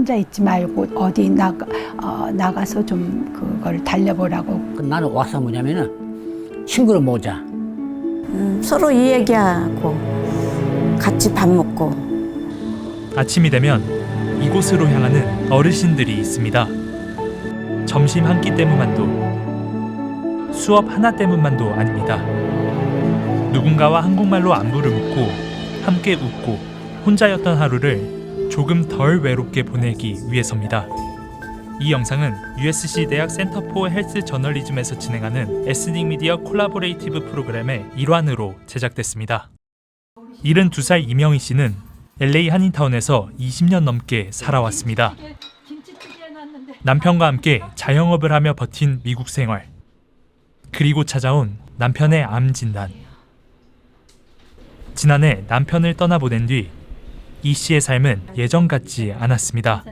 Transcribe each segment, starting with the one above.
혼자 있지 말고 어디 나가서 좀 그걸 달려보라고. 나는 와서 뭐냐면은 친구를 모자. 서로 이야기하고 같이 밥 먹고. 아침이 되면 이곳으로 향하는 어르신들이 있습니다. 점심 한 끼 때문만도, 수업 하나 때문만도 아닙니다. 누군가와 한국말로 안부를 묻고 함께 웃고 혼자였던 하루를 조금 덜 외롭게 보내기 위해서입니다. 이 영상은 USC 대학 센터 포 헬스 저널리즘에서 진행하는 에스닉 미디어 콜라보레이티브 프로그램의 일환으로 제작됐습니다. 72살 이명희 씨는 LA 한인타운에서 20년 넘게 살아왔습니다. 남편과 함께 자영업을 하며 버틴 미국 생활. 그리고 찾아온 남편의 암 진단. 지난해 남편을 떠나보낸 뒤 이 씨의 삶은 예전 같지 않았습니다.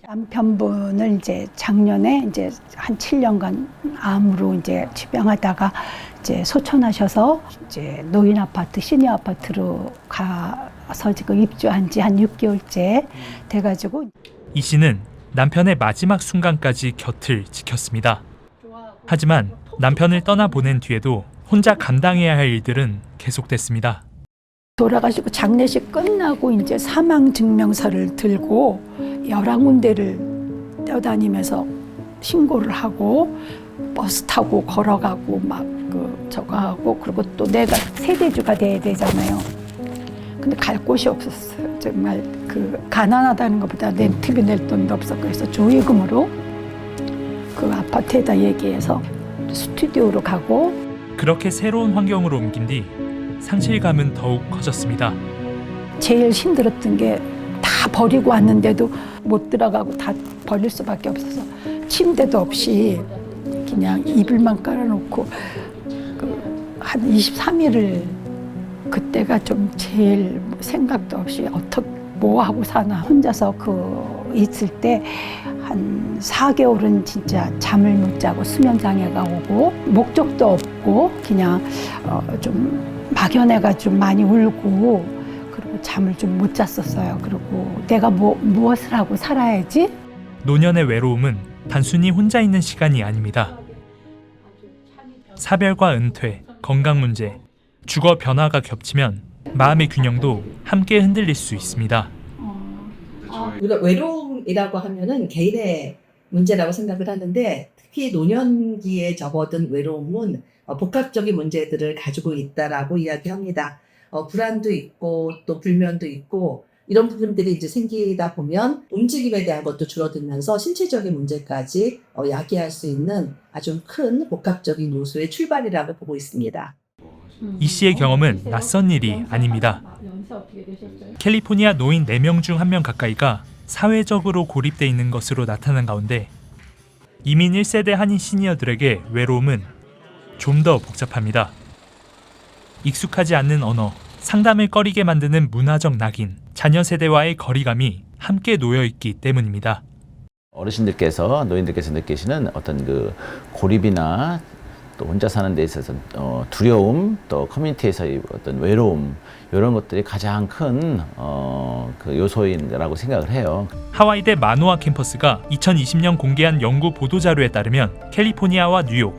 남편분을 이제 작년에 이제 한 7년간 암으로 이제 치병하다가 이제 소천하셔서 이제 노인 아파트, 시니어 아파트로 가서 지금 입주한 지 한 6개월째 돼가지고 이 씨는 남편의 마지막 순간까지 곁을 지켰습니다. 하지만 남편을 떠나보낸 뒤에도 혼자 감당해야 할 일들은 계속됐습니다. 돌아가시고 장례식 끝나고 이제 사망 증명서를 들고 11군데를 뛰어다니면서 신고를 하고 버스 타고 걸어가고 막 저거 하고, 그리고 또 내가 세대주가 돼야 되잖아요. 근데 갈 곳이 없었어요. 정말 가난하다는 것보다 렌트비 낼 돈도 없었고, 그래서 조의금으로 그 아파트에다 얘기해서 스튜디오로 가고. 그렇게 새로운 환경으로 옮긴 뒤 상실감은 더욱 커졌습니다. 제일 힘들었던 게 다 버리고 왔는데도 못 들어가고 다 버릴 수밖에 없어서 침대도 없이 그냥 이불만 깔아놓고 한 23일을, 그때가 좀 제일 생각도 없이 어떻게 뭐 하고 사나 혼자서 있을 때 한 4개월은 진짜 잠을 못 자고 수면 장애가 오고 목적도 없고 그냥 좀 막연해가 좀 많이 울고, 그리고 잠을 좀 못 잤었어요. 그리고 내가 무엇을 하고 살아야지? 노년의 외로움은 단순히 혼자 있는 시간이 아닙니다. 사별과 은퇴, 건강 문제, 주거 변화가 겹치면 마음의 균형도 함께 흔들릴 수 있습니다. 우리가 외로움이라고 하면은 개인의 문제라고 생각을 하는데, 특히 노년기에 접어든 외로움은 복합적인 문제들을 가지고 있다라고 이야기합니다. 불안도 있고 또 불면도 있고 이런 부분들이 이제 생기다 보면 움직임에 대한 것도 줄어들면서 신체적인 문제까지 야기할 수 있는 아주 큰 복합적인 요소의 출발이라고 보고 있습니다. 이 씨의 경험은 낯선 일이 아닙니다. 캘리포니아 노인 4명 중 1명 가까이가 사회적으로 고립돼 있는 것으로 나타난 가운데, 이민 1세대 한인 시니어들에게 외로움은 좀 더 복잡합니다. 익숙하지 않는 언어, 상담을 꺼리게 만드는 문화적 낙인, 자녀 세대와의 거리감이 함께 놓여 있기 때문입니다. 어르신들께서, 노인들께서 느끼시는 어떤 고립이나 또 혼자 사는 데 있어서 두려움, 또 커뮤니티에서의 어떤 외로움, 이런 것들이 가장 큰 요소인라고 생각을 해요. 하와이대 마노아 캠퍼스가 2020년 공개한 연구 보도자료에 따르면 캘리포니아와 뉴욕,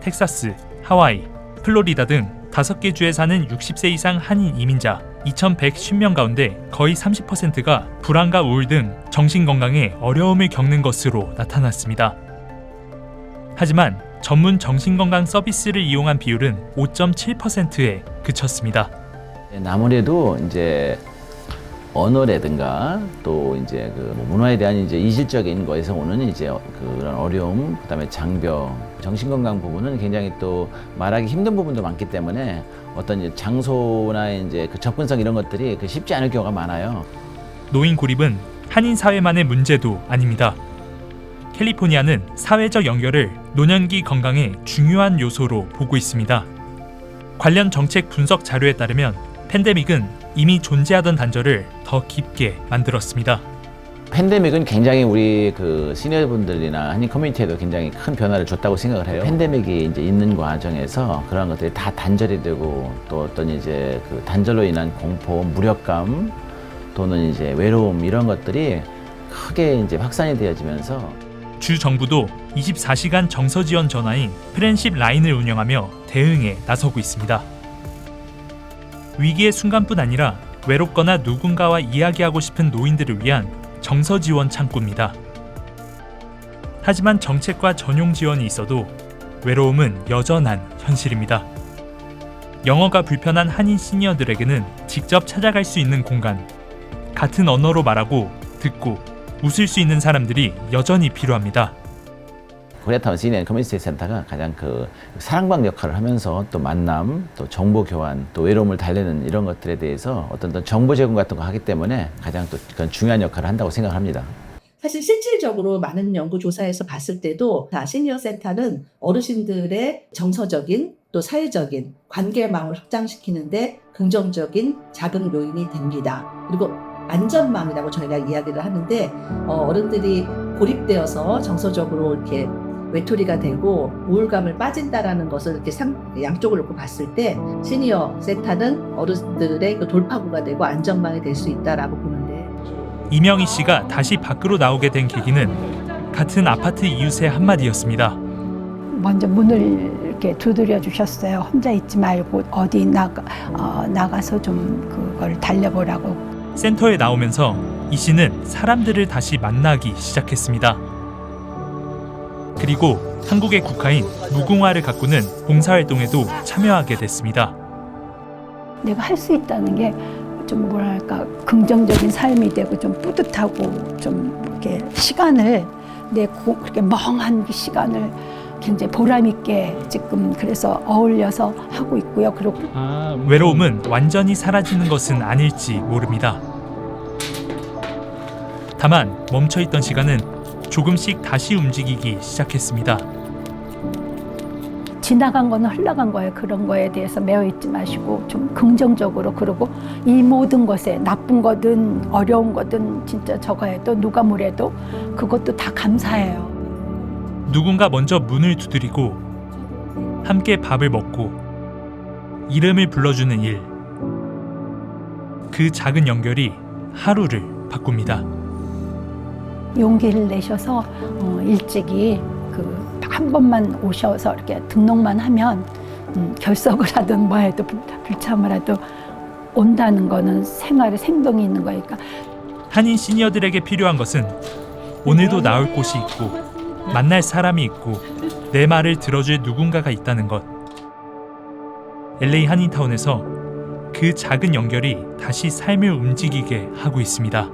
텍사스, 하와이, 플로리다 등 5개 주에 사는 60세 이상 한인 이민자 2,110명 가운데 거의 30%가 불안과 우울 등 정신건강에 어려움을 겪는 것으로 나타났습니다. 하지만 전문 정신건강 서비스를 이용한 비율은 5.7%에 그쳤습니다. 아무래도 이제 언어라든가 또 이제 문화에 대한 이제 이질적인 거에서 오는 이제 그런 어려움, 그다음에 장벽, 정신건강 부분은 굉장히 또 말하기 힘든 부분도 많기 때문에 어떤 이제 장소나 이제 접근성 이런 것들이 쉽지 않을 경우가 많아요. 노인 고립은 한인 사회만의 문제도 아닙니다. 캘리포니아는 사회적 연결을 노년기 건강의 중요한 요소로 보고 있습니다. 관련 정책 분석 자료에 따르면 팬데믹은 이미 존재하던 단절을 더 깊게 만들었습니다. 팬데믹은 굉장히 우리 시니어분들이나 한인 커뮤니티에도 굉장히 큰 변화를 줬다고 생각을 해요. 팬데믹이 이제 있는 과정에서 그런 것들이 다 단절이 되고, 또 어떤 이제 단절로 인한 공포, 무력감 또는 이제 외로움, 이런 것들이 크게 이제 확산이 되어지면서 주 정부도 24시간 정서 지원 전화인 프렌십 라인을 운영하며 대응에 나서고 있습니다. 위기의 순간뿐 아니라 외롭거나 누군가와 이야기하고 싶은 노인들을 위한 정서 지원 창구입니다. 하지만 정책과 전용 지원이 있어도 외로움은 여전한 현실입니다. 영어가 불편한 한인 시니어들에게는 직접 찾아갈 수 있는 공간, 같은 언어로 말하고 듣고 웃을 수 있는 사람들이 여전히 필요합니다. 코리아타운 시니어 커뮤니티 센터가 가장 그 사랑방 역할을 하면서 또 만남, 또 정보 교환, 또 외로움을 달래는 이런 것들에 대해서 어떤 정보 제공 같은 거 하기 때문에 가장 또 그런 중요한 역할을 한다고 생각합니다. 사실 실질적으로 많은 연구조사에서 봤을 때도 시니어 센터는 어르신들의 정서적인 또 사회적인 관계망을 확장시키는데 긍정적인 작은 요인이 됩니다. 그리고 안전망이라고 저희가 이야기를 하는데 어른들이 고립되어서 정서적으로 이렇게 외톨이가 되고 우울감을 빠진다라는 것을 이렇게 양쪽을 놓고 봤을 때 시니어 센터는 어른들의 그 돌파구가 되고 안전망이 될 수 있다라고 보는데, 이명희 씨가 다시 밖으로 나오게 된 계기는 같은 아파트 이웃의 한마디였습니다. 먼저 문을 이렇게 두드려 주셨어요. 혼자 있지 말고 어디 나가서 좀 그걸 달려보라고. 센터에 나오면서 이 씨는 사람들을 다시 만나기 시작했습니다. 그리고 한국의 국화인 무궁화를 가꾸는 봉사활동에도 참여하게 됐습니다. 내가 할 수 있다는 게 좀 뭐랄까 긍정적인 삶이 되고 좀 뿌듯하고 좀 이렇게 시간을 그렇게 멍한 시간을 굉장히 보람 있게 지금 그래서 어울려서 하고 있고요. 그리고 외로움은 완전히 사라지는 것은 아닐지 모릅니다. 다만 멈춰있던 시간은 조금씩 다시 움직이기 시작했습니다. 지나간 거는 흘러간 거예요. 그런 거에 대해서 매여 있지 마시고 좀 긍정적으로, 그리고 이 모든 것에 나쁜 거든 어려운 거든 진짜 저거 해도 누가 뭐래도 그것도 다 감사해요. 누군가 먼저 문을 두드리고 함께 밥을 먹고 이름을 불러주는 일, 그 작은 연결이 하루를 바꿉니다. 용기를 내셔서 일찍이 한 번만 오셔서 이렇게 등록만 하면 결석을 하든 뭐 해도 불참을 해도 온다는 거는 생활에 생동이 있는 거니까. 한인 시니어들에게 필요한 것은 오늘도 나올 곳이 있고 만날 사람이 있고 내 말을 들어줄 누군가가 있다는 것. LA 한인타운에서 그 작은 연결이 다시 삶을 움직이게 하고 있습니다.